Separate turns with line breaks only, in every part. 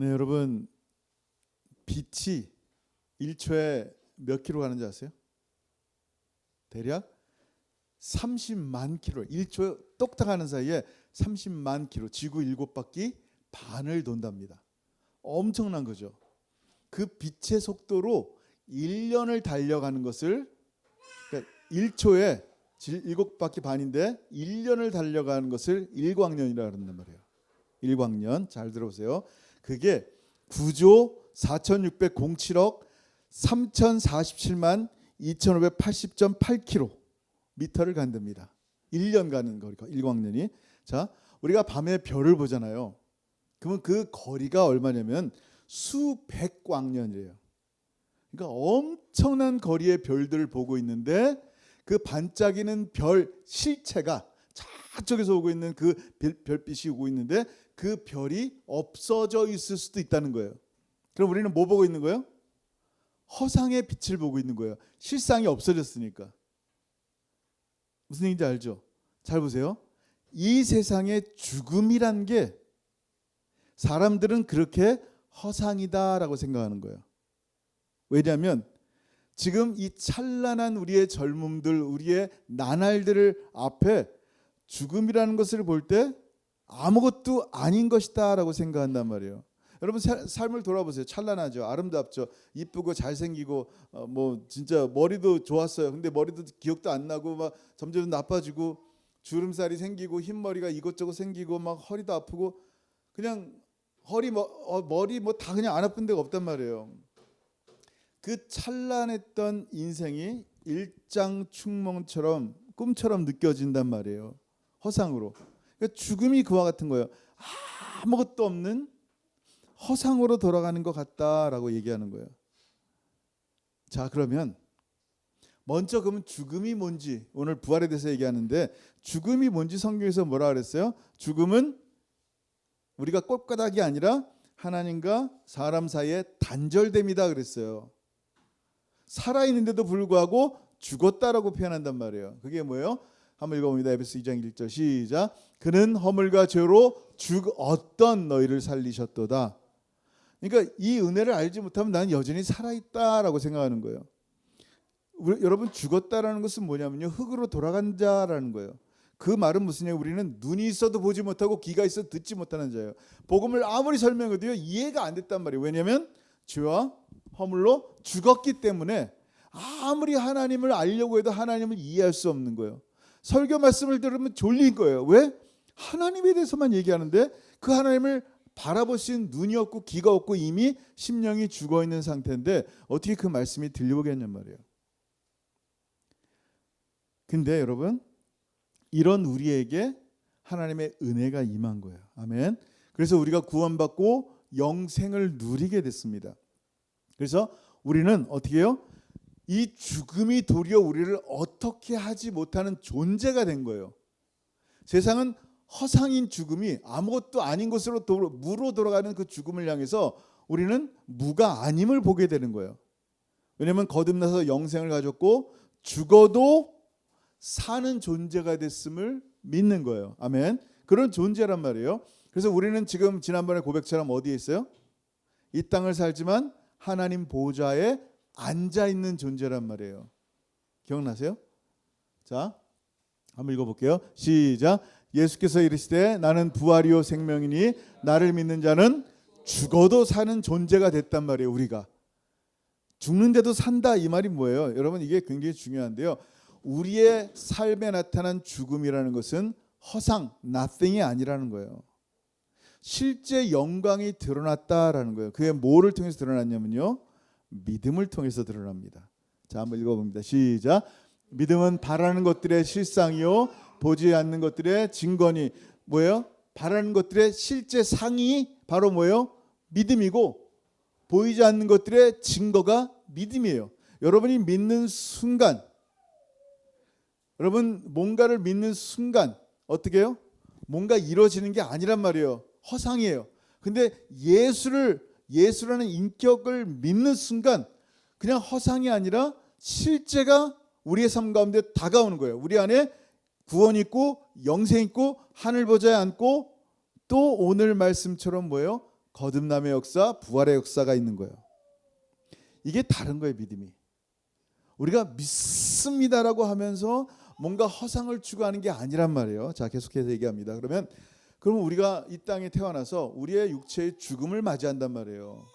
네, 여러분, 빛이 1초에 몇 킬로 가는지 아세요? 대략 30만 킬로. 1초 똑딱 하는 사이에 30만 킬로, 지구 7바퀴 반을 돈답니다. 엄청난 거죠. 그 빛의 속도로 1년을 달려가는 것을, 그러니까 1초에 7바퀴 반인데 1년을 달려가는 것을 일광년이라 그런단 말이에요. 일광년. 잘 들어보세요. 그게 9조 4607억 3047만 2580.8km를 간답니다. 1년 가는 거리가 일광년이. 자, 우리가 밤에 별을 보잖아요. 그러면 그 거리가 얼마냐면 수백 광년이래요. 그러니까 엄청난 거리의 별들을 보고 있는데 그 반짝이는 별 실체가 저쪽에서 오고 있는 그 별빛이 오고 있는데 그 별이 없어져 있을 수도 있다는 거예요. 그럼 우리는 뭐 보고 있는 거예요? 허상의 빛을 보고 있는 거예요. 실상이 없어졌으니까. 무슨 얘기인지 알죠? 잘 보세요. 이 세상의 죽음이란 게 사람들은 그렇게 허상이다라고 생각하는 거예요. 왜냐하면 지금 이 찬란한 우리의 젊음들, 우리의 나날들을 앞에 죽음이라는 것을 볼 때 아무것도 아닌 것이다라고 생각한단 말이에요. 여러분 삶을 돌아보세요. 찬란하죠. 아름답죠. 이쁘고 잘생기고 뭐 진짜 머리도 좋았어요. 근데 머리도 기억도 안 나고 막 점점 나빠지고 주름살이 생기고 흰머리가 이것저것 생기고 막 허리도 아프고 그냥 머리 뭐 다 그냥 안 아픈 데가 없단 말이에요. 그 찬란했던 인생이 일장춘몽처럼 꿈처럼 느껴진단 말이에요. 허상으로. 그러니까 죽음이 그와 같은 거예요. 아무것도 없는 허상으로 돌아가는 것 같다라고 얘기하는 거예요. 자, 그러면 먼저 그러면 죽음이 뭔지, 오늘 부활에 대해서 얘기하는데 죽음이 뭔지 성경에서 뭐라 그랬어요? 죽음은 우리가 꼴까닥이 아니라 하나님과 사람 사이의 단절됨이다 그랬어요. 살아있는데도 불구하고 죽었다라고 표현한단 말이에요. 그게 뭐예요? 한번 읽어봅니다. 에베소 2장 1절 시작. 그는 허물과 죄로 죽었던 너희를 살리셨도다. 그러니까 이 은혜를 알지 못하면 나는 여전히 살아있다라고 생각하는 거예요. 여러분, 죽었다라는 것은 뭐냐면요, 흙으로 돌아간 자라는 거예요. 그 말은 무슨 얘기예요? 우리는 눈이 있어도 보지 못하고 귀가 있어도 듣지 못하는 자예요. 복음을 아무리 설명해도요 이해가 안 됐단 말이에요. 왜냐하면 죄와 허물로 죽었기 때문에 아무리 하나님을 알려고 해도 하나님을 이해할 수 없는 거예요. 설교 말씀을 들으면 졸린 거예요. 왜? 하나님에 대해서만 얘기하는데 그 하나님을 바라볼 수 있는 눈이 없고 귀가 없고 이미 심령이 죽어있는 상태인데 어떻게 그 말씀이 들려오겠냔 말이에요. 근데 여러분, 이런 우리에게 하나님의 은혜가 임한 거예요. 아멘. 그래서 우리가 구원받고 영생을 누리게 됐습니다. 그래서 우리는 어떻게 해요? 이 죽음이 도리어 우리를 어떻게 하지 못하는 존재가 된 거예요. 세상은 허상인 죽음이 아무것도 아닌 것으로 무로 돌아가는 그 죽음을 향해서 우리는 무가 아님을 보게 되는 거예요. 왜냐하면 거듭나서 영생을 가졌고 죽어도 사는 존재가 됐음을 믿는 거예요. 아멘. 그런 존재란 말이에요. 그래서 우리는 지금 지난번에 고백처럼 어디에 있어요? 이 땅을 살지만 하나님 보좌에 앉아있는 존재란 말이에요. 기억나세요? 자, 한번 읽어볼게요. 시작. 예수께서 이르시되 나는 부활이요 생명이니 나를 믿는 자는 죽어도 사는 존재가 됐단 말이에요. 우리가 죽는데도 산다, 이 말이 뭐예요? 여러분, 이게 굉장히 중요한데요. 우리의 삶에 나타난 죽음이라는 것은 허상, nothing이 아니라는 거예요. 실제 영광이 드러났다라는 거예요. 그게 뭐를 통해서 드러났냐면요, 믿음을 통해서 드러납니다. 자, 한번 읽어봅니다. 시작. 믿음은 바라는 것들의 실상이요 보지 않는 것들의 증거니. 뭐예요? 바라는 것들의 실제 상이 바로 뭐예요? 믿음이고 보이지 않는 것들의 증거가 믿음이에요. 여러분이 믿는 순간, 여러분 뭔가를 믿는 순간 어떻게 해요? 뭔가 이루어지는 게 아니란 말이에요. 허상이에요. 근데 예수라는 인격을 믿는 순간 그냥 허상이 아니라 실제가 우리의 삶 가운데 다가오는 거예요. 우리 안에 구원 있고 영생 있고 하늘 보좌에 앉고 또 오늘 말씀처럼 뭐예요? 거듭남의 역사, 부활의 역사가 있는 거예요. 이게 다른 거예요, 믿음이. 우리가 믿습니다라고 하면서 뭔가 허상을 추구하는 게 아니란 말이에요. 자, 계속해서 얘기합니다. 그러면 우리가 이 땅에 태어나서 우리의 육체의 죽음을 맞이한단 말이에요.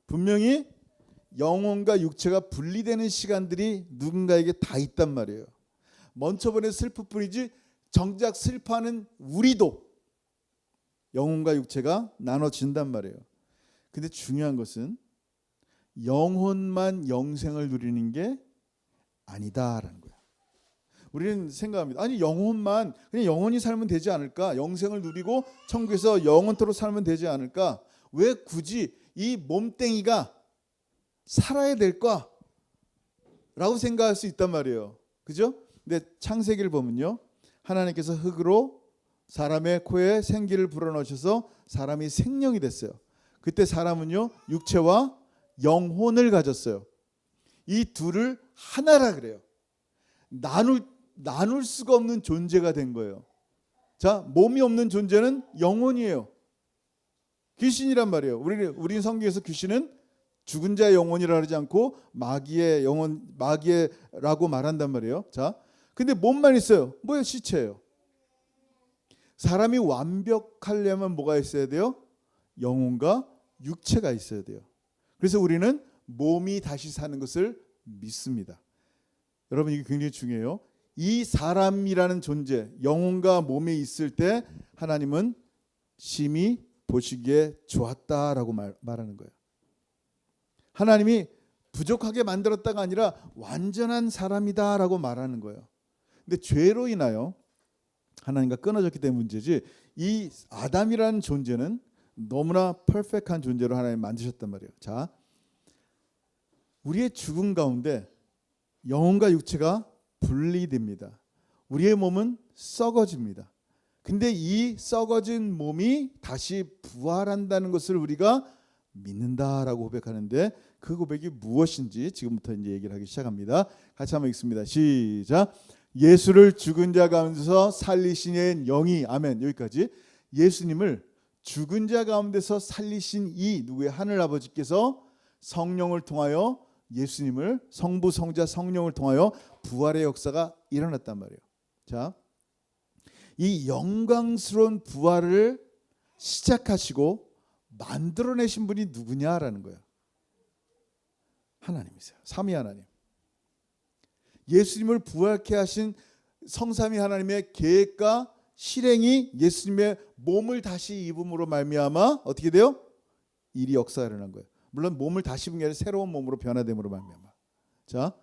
분명히 영혼과 육체가 분리되는 시간들이 누군가에게 다 있단 말이에요. 먼저번에 슬플 뿐이지 정작 슬퍼하는 우리도 영혼과 육체가 나눠진단 말이에요. 근데 중요한 것은 영혼만 영생을 누리는 게 아니다라는 거예요. 우리는 생각합니다. 아니, 영혼만, 그냥 영원히 살면 되지 않을까? 영생을 누리고 천국에서 영원토록 살면 되지 않을까? 왜 굳이 이 몸뚱이가 살아야 될까? 라고 생각할 수 있단 말이에요. 그죠? 근데 창세기를 보면요, 하나님께서 흙으로 사람의 코에 생기를 불어넣으셔서 사람이 생명이 됐어요. 그때 사람은요, 육체와 영혼을 가졌어요. 이 둘을 하나라 그래요. 나눌 수가 없는 존재가 된 거예요. 자, 몸이 없는 존재는 영혼이에요. 귀신이란 말이에요. 우리 성경에서 귀신은 죽은 자의 영혼이라 하지 않고 마귀의 영혼, 마귀라고 말한단 말이에요. 자, 근데 몸만 있어요. 뭐예요? 시체예요. 사람이 완벽하려면 뭐가 있어야 돼요? 영혼과 육체가 있어야 돼요. 그래서 우리는 몸이 다시 사는 것을 믿습니다. 여러분, 이게 굉장히 중요해요. 이 사람이라는 존재, 영혼과 몸이 있을 때 하나님은 심히 보시기에 좋았다라고 말하는 거예요. 하나님이 부족하게 만들었다가 아니라 완전한 사람이다라고 말하는 거예요. 근데 죄로 인하여 하나님과 끊어졌기 때문에 문제지, 이 아담이라는 존재는 너무나 퍼펙트한 존재로 하나님 만드셨단 말이에요. 자, 우리의 죽음 가운데 영혼과 육체가 분리됩니다. 우리의 몸은 썩어집니다. 근데 이 썩어진 몸이 다시 부활한다는 것을 우리가 믿는다라고 고백하는데, 그 고백이 무엇인지 지금부터 이제 얘기를 하기 시작합니다. 같이 한번 읽습니다. 시작. 예수를 죽은 자 가운데서 살리신 영이, 아멘. 여기까지. 예수님을 죽은 자 가운데서 살리신 이 누구의 하늘 아버지께서 성령을 통하여 예수님을, 성부, 성자, 성령을 통하여 부활의 역사가 일어났단 말이에요. 자, 이 영광스러운 부활을 시작하시고 만들어내신 분이 누구냐라는 거예요. 하나님이세요. 삼위 하나님. 예수님을 부활케 하신 성삼위 하나님의 계획과 실행이 예수님의 몸을 다시 입음으로 말미암아 어떻게 돼요? 일이 역사가 일어난 거예요. 물론 몸을 다시 입은 게 아니라 새로운 몸으로 변화됨으로 말미암아. 자,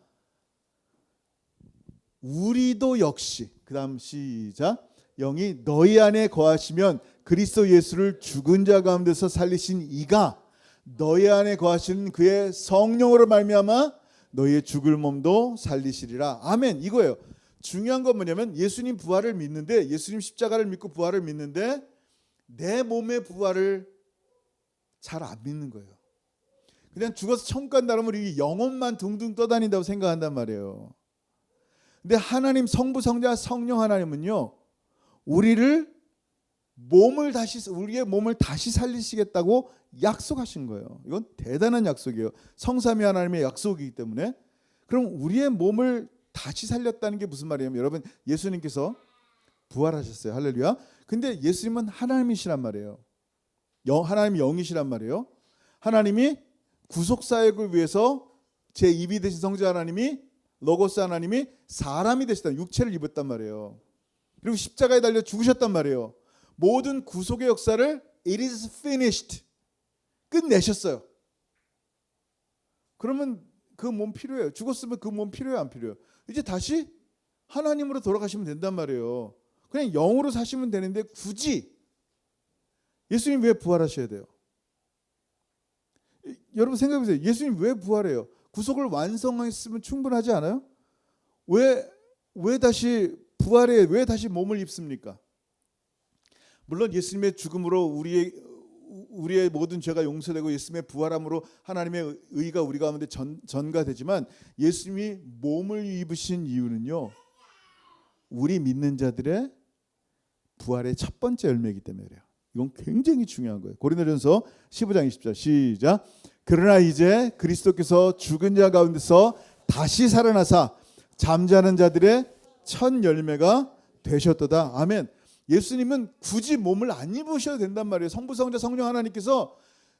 우리도 역시, 그 다음 시작. 영이 너희 안에 거하시면 그리스도 예수를 죽은 자 가운데서 살리신 이가 너희 안에 거하시는 그의 성령으로 말미암아 너희의 죽을 몸도 살리시리라. 아멘. 이거예요. 중요한 건 뭐냐면, 예수님 부활을 믿는데, 예수님 십자가를 믿고 부활을 믿는데 내 몸의 부활을 잘 안 믿는 거예요. 그냥 죽어서 천국 간다면 우리 영혼만 둥둥 떠다닌다고 생각한단 말이에요. 근데 하나님 성부, 성자, 성령 하나님은요, 우리의 몸을 다시 살리시겠다고 약속하신 거예요. 이건 대단한 약속이에요. 성삼위 하나님의 약속이기 때문에. 그럼 우리의 몸을 다시 살렸다는 게 무슨 말이냐면, 여러분, 예수님께서 부활하셨어요. 할렐루야. 근데 예수님은 하나님이시란 말이에요. 하나님이 영이시란 말이에요. 하나님이 구속사역을 위해서 제2위 되신 성자 하나님이, 로고스 하나님이 사람이 되시다, 육체를 입었단 말이에요. 그리고 십자가에 달려 죽으셨단 말이에요. 모든 구속의 역사를 it is finished, 끝내셨어요. 그러면 그 몸 필요해요. 죽었으면 그 몸 필요해요, 안 필요해요? 이제 다시 하나님으로 돌아가시면 된단 말이에요. 그냥 영으로 사시면 되는데 굳이 예수님 왜 부활하셔야 돼요? 여러분 생각해보세요. 예수님 왜 부활해요? 구속을 완성했으면 충분하지 않아요? 왜 다시 부활해? 왜 다시 몸을 입습니까? 물론 예수님의 죽음으로 우리의 모든 죄가 용서되고 예수님의 부활함으로 하나님의 의가 우리 가운데 전가되지만, 예수님이 몸을 입으신 이유는요, 우리 믿는 자들의 부활의 첫 번째 열매이기 때문에 그래요. 이건 굉장히 중요한 거예요. 고린도전서 15장 20절 시작. 그러나 이제 그리스도께서 죽은 자 가운데서 다시 살아나사 잠자는 자들의 첫 열매가 되셨도다. 아멘. 예수님은 굳이 몸을 안 입으셔도 된단 말이에요. 성부, 성자, 성령 하나님께서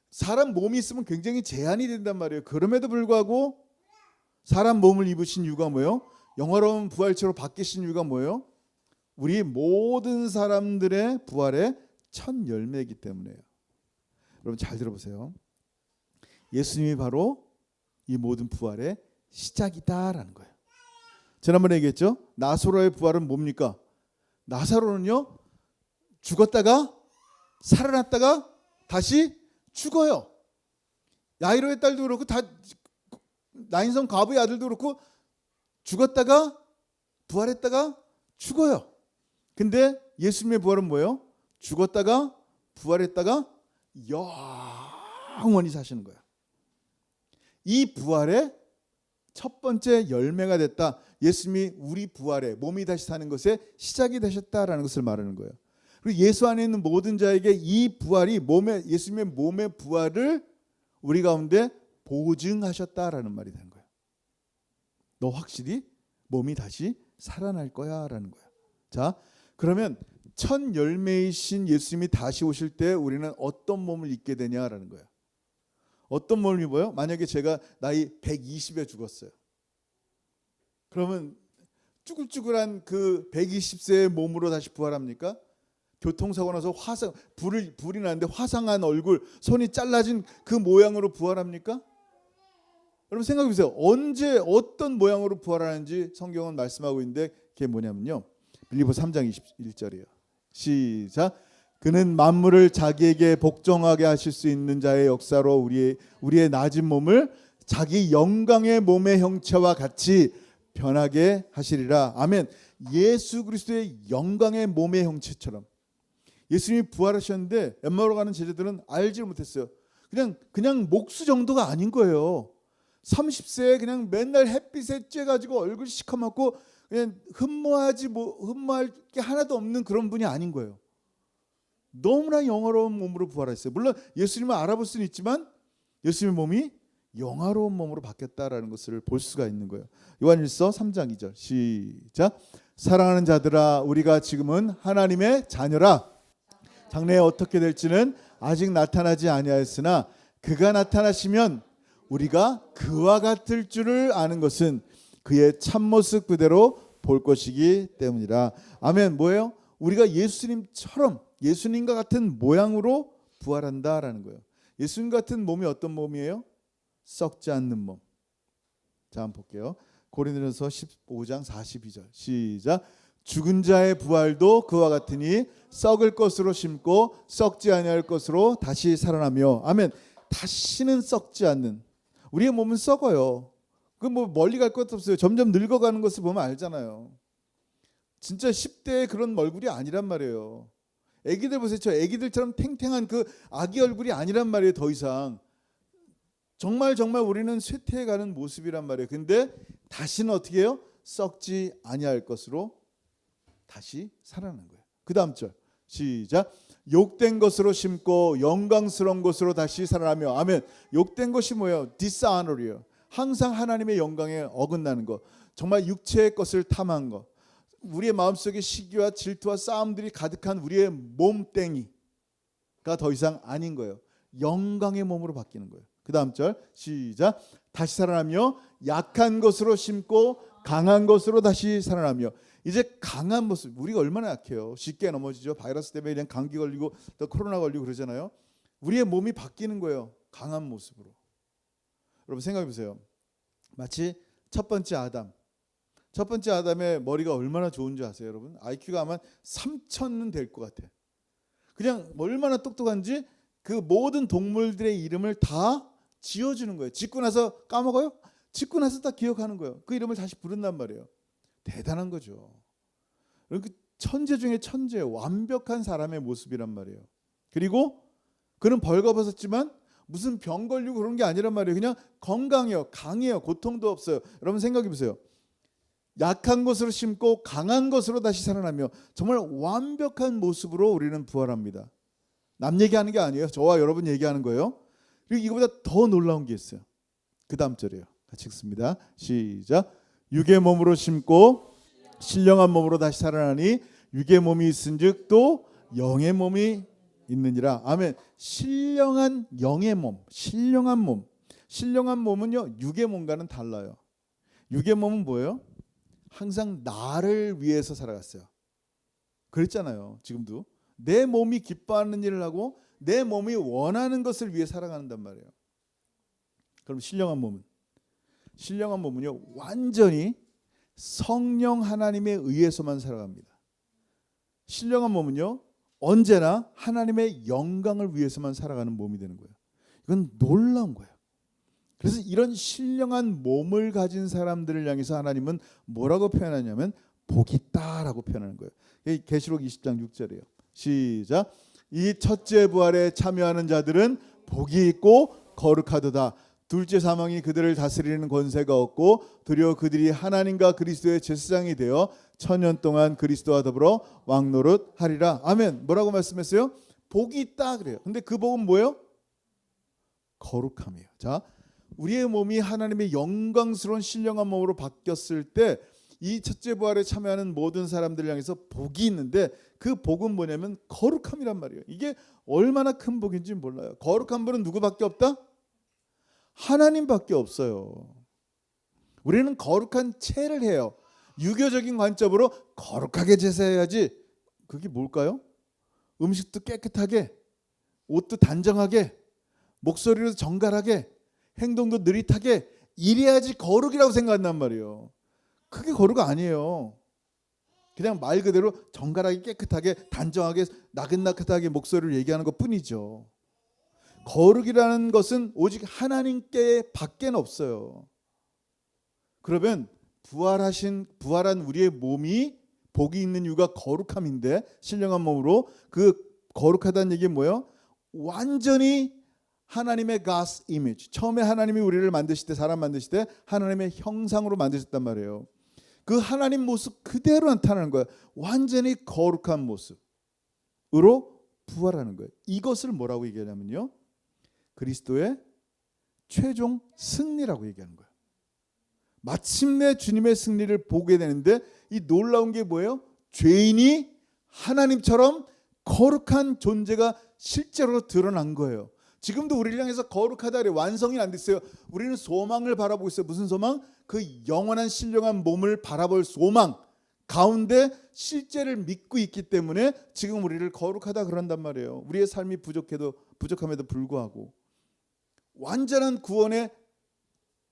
사람 몸이 있으면 굉장히 제한이 된단 말이에요. 그럼에도 불구하고 사람 몸을 입으신 이유가 뭐예요? 영화로운 부활체로 바뀌신 이유가 뭐예요? 우리 모든 사람들의 부활의 첫 열매이기 때문이에요. 여러분 잘 들어보세요. 예수님이 바로 이 모든 부활의 시작이다라는 거예요. 지난번에 얘기했죠? 나사로의 부활은 뭡니까? 나사로는요 죽었다가 살아났다가 다시 죽어요. 야이로의 딸도 그렇고 다 나인성 과부의 아들도 그렇고 죽었다가 부활했다가 죽어요. 근데 예수님의 부활은 뭐예요? 죽었다가 부활했다가 영원히 사시는 거예요. 이 부활의 첫 번째 열매가 됐다. 예수님이 우리 부활에 몸이 다시 사는 것의 시작이 되셨다라는 것을 말하는 거예요. 그리고 예수 안에 있는 모든 자에게 이 부활이 예수님의 몸의 부활을 우리 가운데 보증하셨다라는 말이 되는 거예요. 너 확실히 몸이 다시 살아날 거야라는 거예요. 자, 그러면 첫 열매이신 예수님이 다시 오실 때 우리는 어떤 몸을 입게 되냐라는 거예요. 어떤 몸을 입어요? 만약에 제가 나이 120에 죽었어요. 그러면 쭈글쭈글한 그 120세의 몸으로 다시 부활합니까? 교통사고 나서 불이 나는데 화상한 얼굴, 손이 잘라진 그 모양으로 부활합니까? 여러분 생각해 보세요. 언제 어떤 모양으로 부활하는지 성경은 말씀하고 있는데 그게 뭐냐면요. 빌립보 3장 21절이에요. 시작. 그는 만물을 자기에게 복종하게 하실 수 있는 자의 역사로 우리의 낮은 몸을 자기 영광의 몸의 형체와 같이 변하게 하시리라. 아멘. 예수 그리스도의 영광의 몸의 형체처럼 예수님이 부활하셨는데 엠마오로 가는 제자들은 알지 못했어요. 그냥 목수 정도가 아닌 거예요. 30세에 그냥 맨날 햇빛에 쬐가지고 얼굴 시커멓고 그냥 흠모할 게 하나도 없는 그런 분이 아닌 거예요. 너무나 영화로운 몸으로 부활했어요. 물론 예수님을 알아볼 수는 있지만 예수님의 몸이 영화로운 몸으로 바뀌었다라는 것을 볼 수가 있는 거예요. 요한일서 3장 2절 시작. 사랑하는 자들아 우리가 지금은 하나님의 자녀라. 장래에 어떻게 될지는 아직 나타나지 아니하였으나 그가 나타나시면 우리가 그와 같을 줄을 아는 것은 그의 참모습 그대로 볼 것이기 때문이라. 아멘. 뭐예요? 우리가 예수님과 같은 모양으로 부활한다라는 거예요. 예수님 같은 몸이 어떤 몸이에요? 썩지 않는 몸. 자, 한번 볼게요. 고린도전서 15장 42절 시작. 죽은 자의 부활도 그와 같으니 썩을 것으로 심고 썩지 아니할 것으로 다시 살아나며. 아멘. 다시는 썩지 않는. 우리의 몸은 썩어요. 그 뭐 멀리 갈 것도 없어요. 점점 늙어가는 것을 보면 알잖아요. 진짜 10대의 그런 얼굴이 아니란 말이에요. 애기들 보세요. 저 애기들처럼 탱탱한 그 아기 얼굴이 아니란 말이에요. 더 이상 정말 우리는 쇠퇴해가는 모습이란 말이에요. 근데 다시는 어떻게 해요? 썩지 아니할 것으로 다시 살아나는 거예요. 그 다음 절 시작. 욕된 것으로 심고 영광스러운 것으로 다시 살아나며. 아멘. 욕된 것이 뭐예요? dishonor이에요. 항상 하나님의 영광에 어긋나는 것, 정말 육체의 것을 탐한 것, 우리의 마음속에 시기와 질투와 싸움들이 가득한 우리의 몸땡이가 더 이상 아닌 거예요. 영광의 몸으로 바뀌는 거예요. 그 다음 절 시작. 다시 살아나며 약한 것으로 심고 강한 것으로 다시 살아나며. 이제 강한 모습, 우리가 얼마나 약해요. 쉽게 넘어지죠. 바이러스 때문에 그냥 감기 걸리고 또 코로나 걸리고 그러잖아요. 우리의 몸이 바뀌는 거예요. 강한 모습으로. 여러분 생각해 보세요. 마치 첫 번째 아담의 머리가 얼마나 좋은지 아세요, 여러분? IQ가 아마 3,000은 될 것 같아. 그냥 얼마나 똑똑한지 그 모든 동물들의 이름을 다 지어주는 거예요. 짓고 나서 까먹어요? 짓고 나서 다 기억하는 거예요. 그 이름을 다시 부른단 말이에요. 대단한 거죠. 그 천재 중에 천재, 완벽한 사람의 모습이란 말이에요. 그리고 그는 벌거벗었지만 무슨 병 걸리고 그런 게 아니란 말이에요. 그냥 건강해요, 강해요, 고통도 없어요. 여러분 생각해 보세요. 약한 것으로 심고 강한 것으로 다시 살아나며 정말 완벽한 모습으로 우리는 부활합니다. 남 얘기하는 게 아니에요. 저와 여러분 얘기하는 거예요. 그리고 이거보다 더 놀라운 게 있어요. 그 다음 절이에요. 같이 읽습니다. 시작. 육의 몸으로 심고 신령한 몸으로 다시 살아나니 육의 몸이 있은즉 또 영의 몸이 있느니라. 아멘. 신령한 영의 몸, 신령한 몸. 신령한 몸은요, 육의 몸과는 달라요. 육의 몸은 뭐예요? 항상 나를 위해서 살아갔어요. 그랬잖아요. 지금도 내 몸이 기뻐하는 일을 하고 내 몸이 원하는 것을 위해 살아간단 말이에요. 그럼 신령한 몸은요, 완전히 성령 하나님에 의해서만 살아갑니다. 신령한 몸은요, 언제나 하나님의 영광을 위해서만 살아가는 몸이 되는 거예요. 이건 놀라운 거예요. 그래서 이런 신령한 몸을 가진 사람들을 향해서 하나님은 뭐라고 표현하냐면 복이 있다라고 표현하는 거예요. 계시록 20장 6절이에요. 시작. 이 첫째 부활에 참여하는 자들은 복이 있고 거룩하도다. 둘째 사망이 그들을 다스리는 권세가 없고 도리어 그들이 하나님과 그리스도의 제사장이 되어 천년 동안 그리스도와 더불어 왕노릇 하리라. 아멘. 뭐라고 말씀했어요? 복이 있다 그래요. 근데 그 복은 뭐예요? 거룩함이에요. 자, 우리의 몸이 하나님의 영광스러운 신령한 몸으로 바뀌었을 때 이 첫째 부활에 참여하는 모든 사람들을 향해서 복이 있는데 그 복은 뭐냐면 거룩함이란 말이에요. 이게 얼마나 큰 복인지 몰라요. 거룩한 분은 누구밖에 없다? 하나님밖에 없어요. 우리는 거룩한 체를 해요. 유교적인 관점으로 거룩하게 제사해야지. 그게 뭘까요? 음식도 깨끗하게, 옷도 단정하게, 목소리도 정갈하게, 행동도 느릿하게 이래야지 거룩이라고 생각한단 말이에요. 그게 거룩 아니에요. 그냥 말 그대로 정갈하게 깨끗하게 단정하게 나긋나긋하게 목소리를 얘기하는 것뿐이죠. 거룩이라는 것은 오직 하나님께 밖에는 없어요. 그러면 부활한 우리의 몸이 복이 있는 이유가 거룩함인데, 신령한 몸으로 그 거룩하다는 얘기는 뭐예요? 완전히 하나님의 God's image. 처음에 하나님이 우리를 만드실 때, 사람 만드실 때 하나님의 형상으로 만드셨단 말이에요. 그 하나님 모습 그대로 나타나는 거예요. 완전히 거룩한 모습으로 부활하는 거예요. 이것을 뭐라고 얘기하냐면요, 그리스도의 최종 승리라고 얘기하는 거예요. 마침내 주님의 승리를 보게 되는데, 이 놀라운 게 뭐예요? 죄인이 하나님처럼 거룩한 존재가 실제로 드러난 거예요. 지금도 우리를 향해서 거룩하다 그래. 완성이 안 됐어요. 우리는 소망을 바라보고 있어요. 무슨 소망? 그 영원한 신령한 몸을 바라볼 소망 가운데 실제를 믿고 있기 때문에 지금 우리를 거룩하다 그런단 말이에요. 우리의 삶이 부족함에도 불구하고 완전한 구원에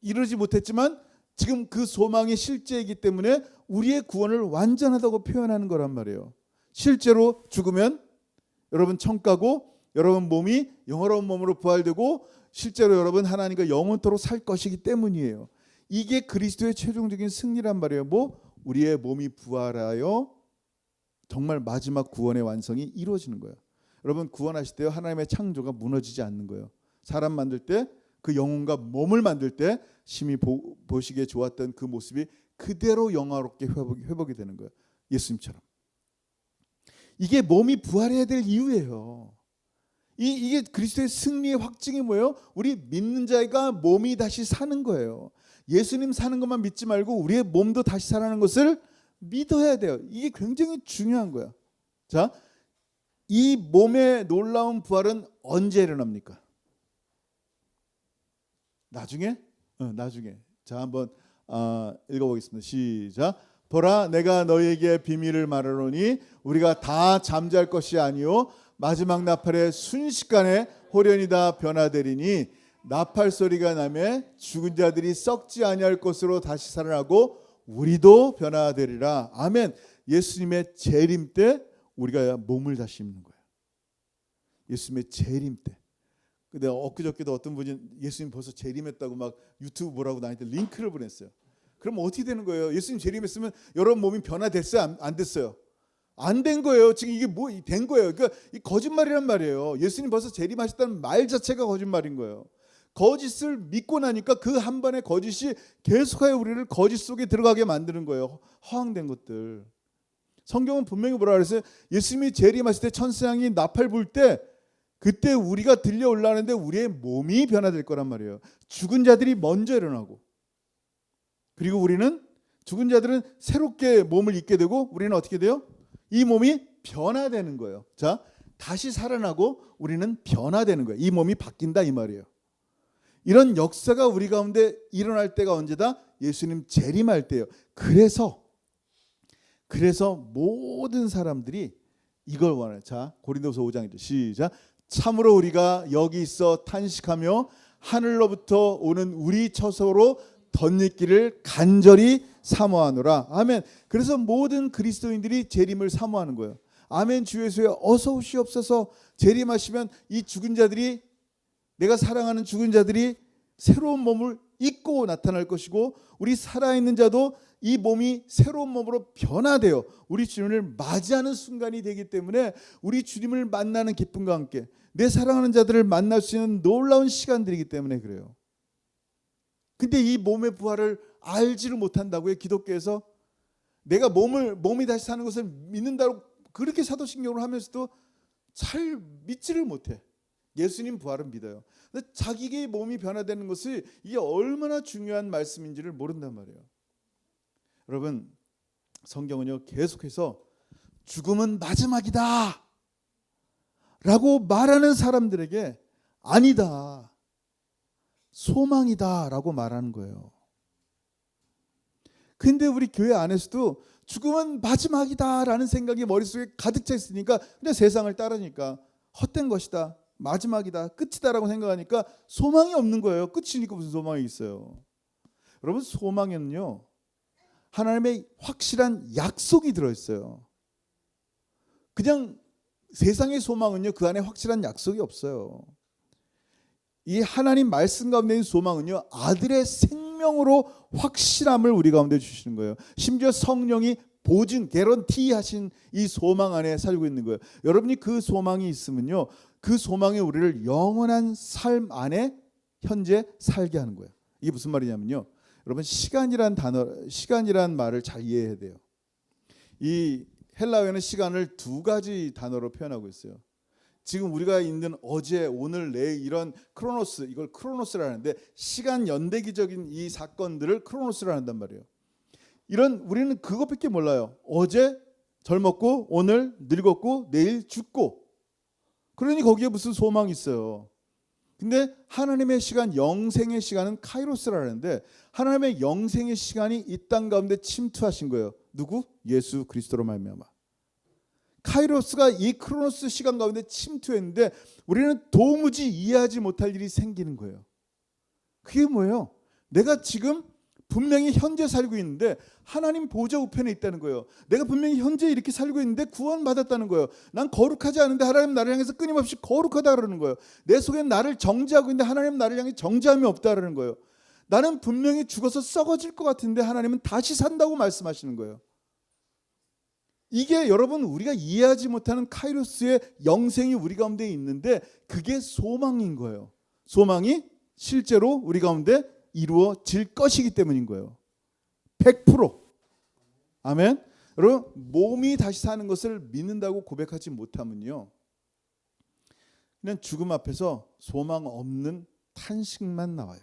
이르지 못했지만 지금 그 소망이 실제이기 때문에 우리의 구원을 완전하다고 표현하는 거란 말이에요. 실제로 죽으면 여러분 천가고 여러분 몸이 영원한 몸으로 부활되고 실제로 여러분 하나님과 영원토록 살 것이기 때문이에요. 이게 그리스도의 최종적인 승리란 말이에요. 우리의 몸이 부활하여 정말 마지막 구원의 완성이 이루어지는 거예요. 여러분 구원하실 때 하나님의 창조가 무너지지 않는 거예요. 사람 만들 때 그 영혼과 몸을 만들 때 심히 보시기에 좋았던 그 모습이 그대로 영화롭게 회복이 되는 거예요. 예수님처럼. 이게 몸이 부활해야 될 이유예요. 이게 그리스도의 승리의 확증이 뭐예요? 우리 믿는 자가 몸이 다시 사는 거예요. 예수님 사는 것만 믿지 말고 우리의 몸도 다시 살아나는 것을 믿어야 돼요. 이게 굉장히 중요한 거야. 자, 이 몸의 놀라운 부활은 언제 일어납니까? 나중에? 나중에. 자, 한번 읽어보겠습니다. 시작. 보라, 내가 너희에게 비밀을 말하노니 우리가 다 잠잘 것이 아니요 마지막 나팔의 순식간에 호련히 다 변화되리니 나팔 소리가 나매 죽은 자들이 썩지 아니할 것으로 다시 살아나고 우리도 변화되리라. 아멘. 예수님의 재림 때 우리가 몸을 다시 입는 거예요. 예수님의 재림 때. 근데 엊그저께도 어떤 분이 예수님 벌써 재림했다고 막 유튜브 보라고 나한테 링크를 보냈어요. 그럼 어떻게 되는 거예요? 예수님 재림했으면 여러분 몸이 변화됐어요? 안 됐어요? 안 된 거예요. 지금 이게 뭐 된 거예요. 그러니까 이 거짓말이란 말이에요. 예수님 벌써 재림하셨다는 말 자체가 거짓말인 거예요. 거짓을 믿고 나니까 그 한 번의 거짓이 계속하여 우리를 거짓 속에 들어가게 만드는 거예요. 허황된 것들. 성경은 분명히 뭐라 그랬어요? 예수님이 재림하실 때 천사장이 나팔 불 때 그때 우리가 들려 올라가는데 우리의 몸이 변화될 거란 말이에요. 죽은 자들이 먼저 일어나고, 그리고 우리는, 죽은 자들은 새롭게 몸을 입게 되고, 우리는 어떻게 돼요? 이 몸이 변화되는 거예요. 자, 다시 살아나고 우리는 변화되는 거예요. 이 몸이 바뀐다 이 말이에요. 이런 역사가 우리 가운데 일어날 때가 언제다? 예수님 재림할 때예요. 그래서 모든 사람들이 이걸 원해요. 자, 고린도서 5장이죠. 시작. 참으로 우리가 여기 있어 탄식하며 하늘로부터 오는 우리 처소로 덧입기를 간절히 사모하노라. 아멘. 그래서 모든 그리스도인들이 재림을 사모하는 거예요. 아멘. 주 예수여 어서 오시옵소서. 재림하시면 이 죽은 자들이, 내가 사랑하는 죽은 자들이 새로운 몸을 입고 나타날 것이고, 우리 살아있는 자도 이 몸이 새로운 몸으로 변화되어 우리 주님을 맞이하는 순간이 되기 때문에, 우리 주님을 만나는 기쁨과 함께 내 사랑하는 자들을 만날 수 있는 놀라운 시간들이기 때문에 그래요. 근데 이 몸의 부활을 알지를 못한다고요. 기독교에서 내가 몸이 다시 사는 것을 믿는다고 그렇게 사도신경을 하면서도 잘 믿지를 못해. 예수님 부활은 믿어요. 근데 자기의 몸이 변화되는 것이 이게 얼마나 중요한 말씀인지를 모른단 말이에요. 여러분, 성경은요 계속해서 죽음은 마지막이다 라고 말하는 사람들에게 아니다, 소망이다 라고 말하는 거예요. 근데 우리 교회 안에서도 죽음은 마지막이다 라는 생각이 머릿속에 가득 차 있으니까, 근데 세상을 따르니까 헛된 것이다, 마지막이다, 끝이다 라고 생각하니까 소망이 없는 거예요. 끝이니까 무슨 소망이 있어요. 여러분, 소망에는요 하나님의 확실한 약속이 들어있어요. 그냥 세상의 소망은요 그 안에 확실한 약속이 없어요. 이 하나님 말씀 가운데 있는 소망은요 아들의 생명으로 확실함을 우리 가운데 주시는 거예요. 심지어 성령이 보증, 개런티 하신 이 소망 안에 살고 있는 거예요. 여러분이 그 소망이 있으면요 그 소망이 우리를 영원한 삶 안에 현재 살게 하는 거예요. 이게 무슨 말이냐면요, 여러분, 시간이란 말을 잘 이해해야 돼요. 이 헬라어에는 시간을 두 가지 단어로 표현하고 있어요. 지금 우리가 있는 어제, 오늘, 내일 이런 크로노스, 이걸 크로노스라 하는데, 시간 연대기적인 이 사건들을 크로노스라 한단 말이에요. 우리는 그것밖에 몰라요. 어제 젊었고, 오늘 늙었고, 내일 죽고. 그러니 거기에 무슨 소망이 있어요. 근데 하나님의 시간, 영생의 시간은 카이로스라는데, 하나님의 영생의 시간이 이 땅 가운데 침투하신 거예요. 누구? 예수 그리스도로 말미암아. 카이로스가 이 크로노스 시간 가운데 침투했는데 우리는 도무지 이해하지 못할 일이 생기는 거예요. 그게 뭐예요? 내가 지금 분명히 현재 살고 있는데 하나님 보좌 우편에 있다는 거예요. 내가 분명히 현재 이렇게 살고 있는데 구원받았다는 거예요. 난 거룩하지 않은데 하나님 나를 향해서 끊임없이 거룩하다 그러는 거예요. 내 속에 나를 정죄하고 있는데 하나님 나를 향해 정죄함이 없다 그러는 거예요. 나는 분명히 죽어서 썩어질 것 같은데 하나님은 다시 산다고 말씀하시는 거예요. 이게 여러분 우리가 이해하지 못하는 카이로스의 영생이 우리 가운데 있는데 그게 소망인 거예요. 소망이 실제로 우리 가운데 이루어질 것이기 때문인 거예요. 100%. 아멘. 여러분, 몸이 다시 사는 것을 믿는다고 고백하지 못하면요 그냥 죽음 앞에서 소망 없는 탄식만 나와요.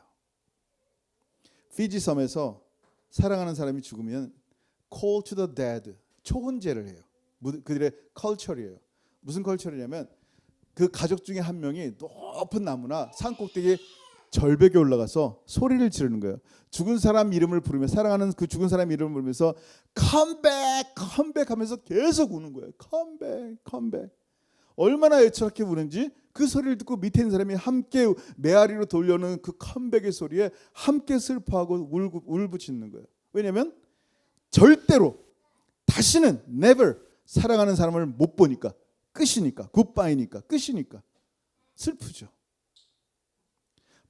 피지 섬에서 사랑하는 사람이 죽으면 call to the dead, 초혼제를 해요. 그들의 컬처리예요. 무슨 컬처리냐면 그 가족 중에 한 명이 높은 나무나 산 꼭대기에 절벽에 올라가서 소리를 지르는 거예요. 죽은 사람 이름을 부르며, 사랑하는 그 죽은 사람 이름을 부르면서 컴백 컴백 하면서 계속 우는 거예요. 컴백 컴백. 얼마나 애처롭게 우는지 그 소리를 듣고 밑에 있는 사람이 함께 메아리로 돌려는 그 컴백의 소리에 함께 슬퍼하고 울부짖는 거예요. 왜냐하면 절대로 다시는 never 사랑하는 사람을 못 보니까, 끝이니까, 굿바이니까, 끝이니까 슬프죠.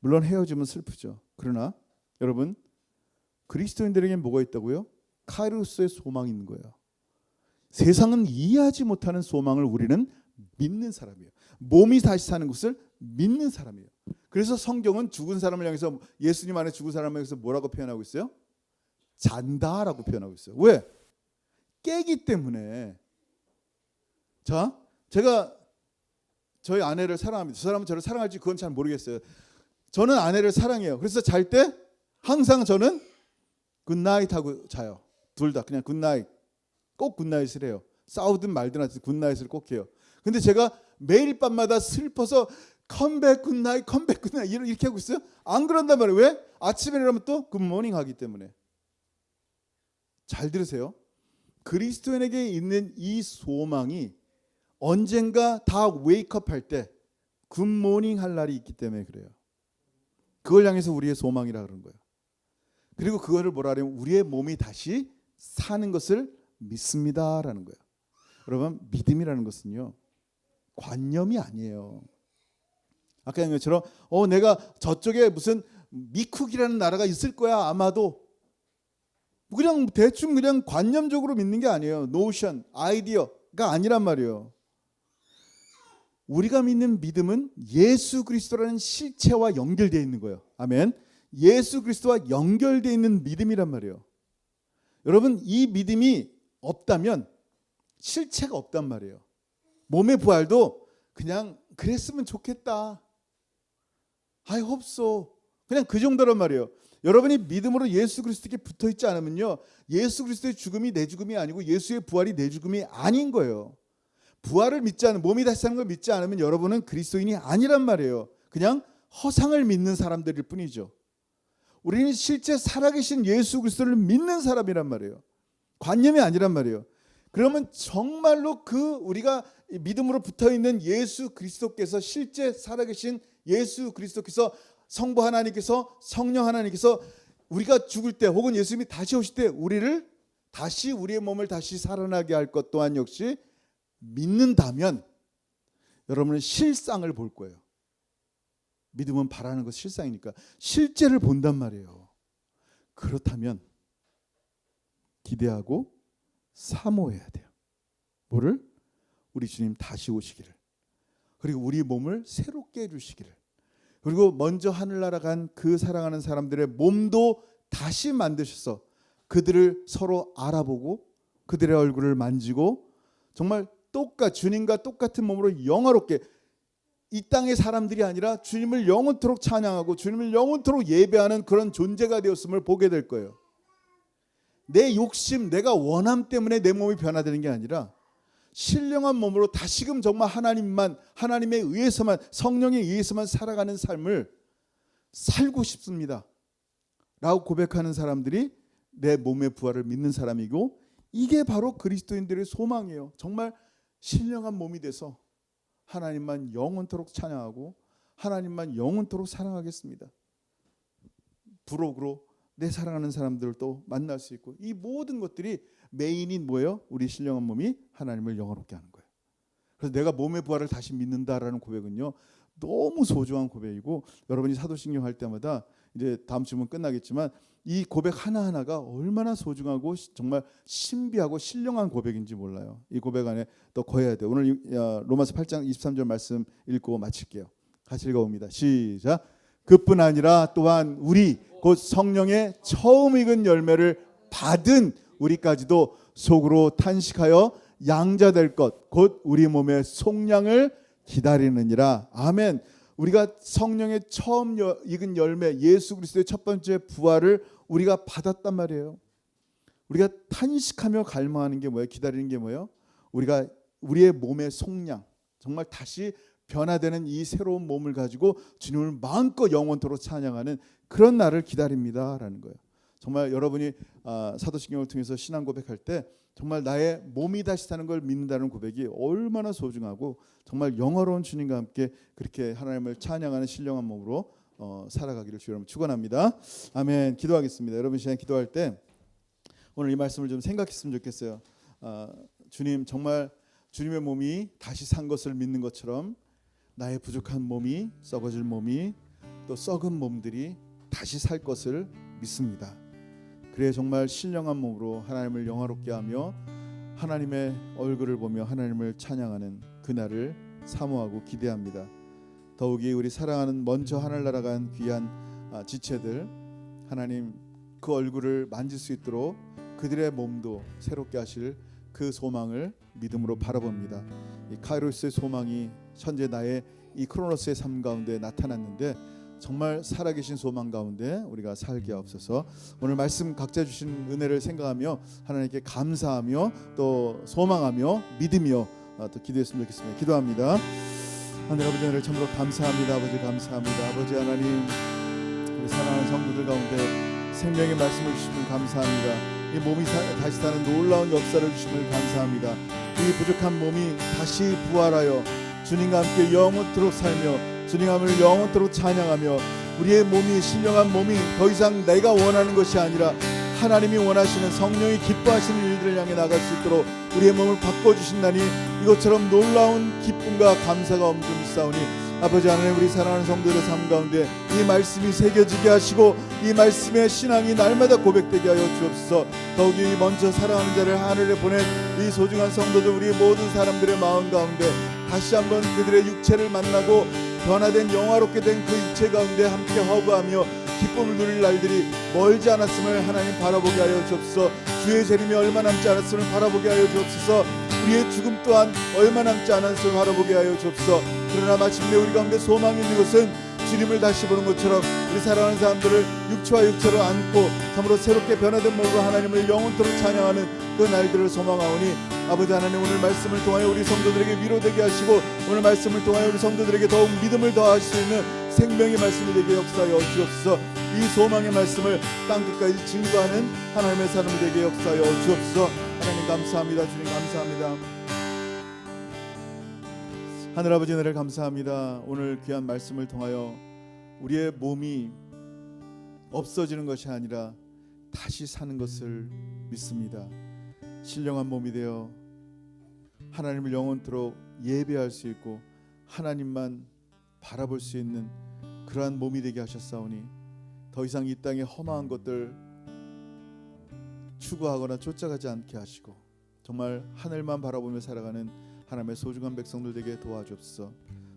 물론 헤어지면 슬프죠. 그러나 여러분, 그리스도인들에게는 뭐가 있다고요? 카이로스의 소망이 있는 거예요. 세상은 이해하지 못하는 소망을 우리는 믿는 사람이에요. 몸이 다시 사는 것을 믿는 사람이에요. 그래서 성경은 죽은 사람을 향해서, 예수님 안에 죽은 사람을 향해서 뭐라고 표현하고 있어요? 잔다라고 표현하고 있어요. 왜? 깨기 때문에. 자, 제가 저희 아내를 사랑합니다. 저 사람은 저를 사랑할지 그건 잘 모르겠어요. 저는 아내를 사랑해요. 그래서 잘 때 항상 저는 굿나잇 하고 자요. 둘 다 그냥 굿나잇. 꼭 굿나잇을 해요. 싸우든 말든 하여튼 굿나잇을 꼭 해요. 근데 제가 매일 밤마다 슬퍼서 컴백 굿나잇 컴백 굿나잇 이렇게 하고 있어요? 안 그런단 말이에요. 왜? 아침에 일어나면 또 굿모닝 하기 때문에. 잘 들으세요. 그리스도인에게 있는 이 소망이 언젠가 다 웨이크업 할 때 굿모닝 할 날이 있기 때문에 그래요. 그걸 향해서 우리의 소망이라 그런 거예요. 그리고 그거를 뭐라 하냐면 우리의 몸이 다시 사는 것을 믿습니다라는 거예요. 여러분, 믿음이라는 것은요 관념이 아니에요. 아까 얘기한 것처럼 내가 저쪽에 무슨 미쿡이라는 나라가 있을 거야 아마도, 그냥 대충 그냥 관념적으로 믿는 게 아니에요. 노션, 아이디어가 아니란 말이에요. 우리가 믿는 믿음은 예수 그리스도라는 실체와 연결되어 있는 거예요. 아멘. 예수 그리스도와 연결되어 있는 믿음이란 말이에요. 여러분, 이 믿음이 없다면 실체가 없단 말이에요. 몸의 부활도 그냥 그랬으면 좋겠다, I hope so, 그냥 그 정도란 말이에요. 여러분이 믿음으로 예수 그리스도께 붙어있지 않으면요 예수 그리스도의 죽음이 내 죽음이 아니고 예수의 부활이 내 죽음이 아닌 거예요. 부활을 믿지 않으면, 몸이 다시 사는 걸 믿지 않으면 여러분은 그리스도인이 아니란 말이에요. 그냥 허상을 믿는 사람들일 뿐이죠. 우리는 실제 살아계신 예수 그리스도를 믿는 사람이란 말이에요. 관념이 아니란 말이에요. 그러면 정말로 우리가 믿음으로 붙어있는 예수 그리스도께서, 실제 살아계신 예수 그리스도께서, 성부 하나님께서, 성령 하나님께서 우리가 죽을 때 혹은 예수님이 다시 오실 때 우리를 다시, 우리의 몸을 다시 살아나게 할 것 또한 역시 믿는다면 여러분은 실상을 볼 거예요. 믿음은 바라는 것, 실상이니까 실제를 본단 말이에요. 그렇다면 기대하고 사모해야 돼요. 뭐를? 우리 주님 다시 오시기를, 그리고 우리 몸을 새롭게 해주시기를, 그리고 먼저 하늘나라 간 그 사랑하는 사람들의 몸도 다시 만드셔서 그들을 서로 알아보고 그들의 얼굴을 만지고 정말 주님과 똑같은 몸으로 영화롭게, 이 땅의 사람들이 아니라 주님을 영원토록 찬양하고 주님을 영원토록 예배하는 그런 존재가 되었음을 보게 될 거예요. 내 욕심, 내가 원함 때문에 내 몸이 변화되는 게 아니라 신령한 몸으로 다시금 정말 하나님에 의해서만, 성령에 의해서만 살아가는 삶을 살고 싶습니다 라고 고백하는 사람들이 내 몸의 부활을 믿는 사람이고, 이게 바로 그리스도인들의 소망이에요. 정말 신령한 몸이 돼서 하나님만 영원토록 찬양하고 하나님만 영원토록 사랑하겠습니다. 부록으로 내 사랑하는 사람들도 만날 수 있고, 이 모든 것들이 메인인 뭐예요? 우리 신령한 몸이 하나님을 영원롭게 하는 거예요. 그래서 내가 몸의 부활을 다시 믿는다라는 고백은요 너무 소중한 고백이고, 여러분이 사도신경 할 때마다, 이제 다음 주면 끝나겠지만 이 고백 하나하나가 얼마나 소중하고 정말 신비하고 신령한 고백인지 몰라요. 이 고백 안에 또 거해야 돼요. 오늘 로마서 8장 23절 말씀 읽고 마칠게요. 같이 읽어봅니다. 시작. 그뿐 아니라 또한 우리 곧 성령의 처음 익은 열매를 받은 우리까지도 속으로 탄식하여 양자될 것 곧 우리 몸의 속량을 기다리느니라. 아멘. 우리가 성령의 처음 익은 열매, 예수 그리스도의 첫 번째 부활을 우리가 받았단 말이에요. 우리가 탄식하며 갈망하는 게 뭐예요? 기다리는 게 뭐예요? 우리가 우리의 몸의 속량, 정말 다시 변화되는 이 새로운 몸을 가지고 주님을 마음껏 영원토록 찬양하는 그런 날을 기다립니다라는 거예요. 정말 여러분이 사도신경을 통해서 신앙 고백할 때 정말 나의 몸이 다시 사는 걸 믿는다는 고백이 얼마나 소중하고 정말 영화로운 주님과 함께 그렇게 하나님을 찬양하는 신령한 몸으로 살아가기를 주 여러분 축원합니다. 아멘. 기도하겠습니다. 여러분 시간 기도할 때 오늘 이 말씀을 좀 생각했으면 좋겠어요. 주님, 정말 주님의 몸이 다시 산 것을 믿는 것처럼 나의 부족한 몸이, 썩어질 몸이, 또 썩은 몸들이 다시 살 것을 믿습니다. 그래 정말 신령한 몸으로 하나님을 영화롭게 하며 하나님의 얼굴을 보며 하나님을 찬양하는 그날을 사모하고 기대합니다. 더욱이 우리 사랑하는 먼저 하늘나라 간 귀한 지체들, 하나님 그 얼굴을 만질 수 있도록 그들의 몸도 새롭게 하실 그 소망을 믿음으로 바라봅니다. 이 카이로스의 소망이 현재 나의 이 크로노스의 삶 가운데 나타났는데 정말 살아계신 소망 가운데 우리가 살게 하옵소서. 오늘 말씀 각자 주신 은혜를 생각하며 하나님께 감사하며 또 소망하며 믿으며 또 기도했으면 좋겠습니다. 기도합니다. 하늘 아버지 하나님 참으로 감사합니다. 아버지 감사합니다. 아버지 하나님 우리 사랑하는 성도들 가운데 생명의 말씀을 주시면 감사합니다. 이 몸이 다시 사는 놀라운 역사를 주심을 감사합니다. 이 부족한 몸이 다시 부활하여 주님과 함께 영원토록 살며 주님을 영원토록 찬양하며 우리의 몸이 신령한 몸이 더 이상 내가 원하는 것이 아니라 하나님이 원하시는 성령이 기뻐하시는 일들을 향해 나갈 수 있도록 우리의 몸을 바꿔주신다니 이것처럼 놀라운 기쁨과 감사가 엄중있사오니 아버지 하나님 우리 사랑하는 성도들의 삶 가운데 이 말씀이 새겨지게 하시고 이 말씀의 신앙이 날마다 고백되게 하여 주옵소서. 더욱이 먼저 사랑하는 자를 하늘에 보낸 이 소중한 성도들 우리 모든 사람들의 마음 가운데 다시 한번 그들의 육체를 만나고 변화된 영화롭게 된 그 육체 가운데 함께 허브하며 기쁨을 누릴 날들이 멀지 않았음을 하나님 바라보게 하여 주옵소서. 주의 재림이 얼마 남지 않았음을 바라보게 하여 주옵소서. 우리의 죽음 또한 얼마 남지 않았음을 바라보게 하여 주옵소서. 그러나 마침내 우리 가운데 소망이 있는 것은 주님을 다시 보는 것처럼 우리 사랑하는 사람들을 육체와 육체로 안고 참으로 새롭게 변화된 몸으로 하나님을 영원토록 찬양하는 그 날들을 소망하오니 아버지 하나님 오늘 말씀을 통하여 우리 성도들에게 위로되게 하시고 오늘 말씀을 통하여 우리 성도들에게 더욱 믿음을 더하실 수 있는 생명의 말씀이 되게 역사하여 주옵소서. 이 소망의 말씀을 땅끝까지 증거하는 하나님의 사람이 되게 역사하여 주옵소서. 하나님 감사합니다. 주님 감사합니다. 하늘아버지 은혜를 감사합니다. 오늘 귀한 말씀을 통하여 우리의 몸이 없어지는 것이 아니라 다시 사는 것을 믿습니다. 신령한 몸이 되어 하나님을 영원토록 예배할 수 있고 하나님만 바라볼 수 있는 그러한 몸이 되게 하셨사오니 더 이상 이 땅의 험한 것들 추구하거나 쫓아가지 않게 하시고 정말 하늘만 바라보며 살아가는 하나님의 소중한 백성들 되게 도와주옵소서.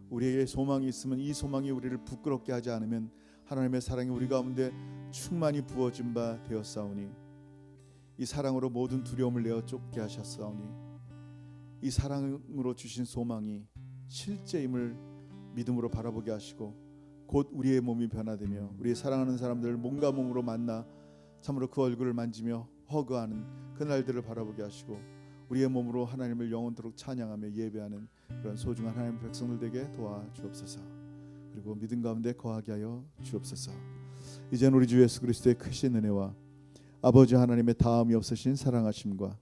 우리에게 소망이 있으면 이 소망이 우리를 부끄럽게 하지 않으면 하나님의 사랑이 우리 가운데 충만히 부어진 바 되었사오니 이 사랑으로 모든 두려움을 내어 쫓게 하셨사오니 이 사랑으로 주신 소망이 실제임을 믿음으로 바라보게 하시고 곧 우리의 몸이 변화되며 우리의 사랑하는 사람들을 몸과 몸으로 만나 참으로 그 얼굴을 만지며 허그하는 그 날들을 바라보게 하시고 우리의 몸으로 하나님을 영원토록 찬양하며 예배하는 그런 소중한 하나님의 백성들 되게 도와주옵소서. 그리고 믿음 가운데 거하게 하여 주옵소서. 이제는 우리 주 예수 그리스도의 크신 은혜와 아버지 하나님의 다함이 없으신 사랑하심과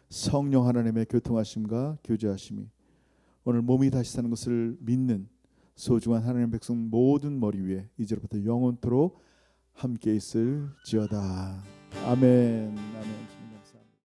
성령 하나님의 교통하심과 교제하심이 오늘 몸이 다시 사는 것을 믿는 소중한 하나님의 백성 모든 머리 위에 이제부터 영원토록 함께 있을지어다. 아멘. 아멘.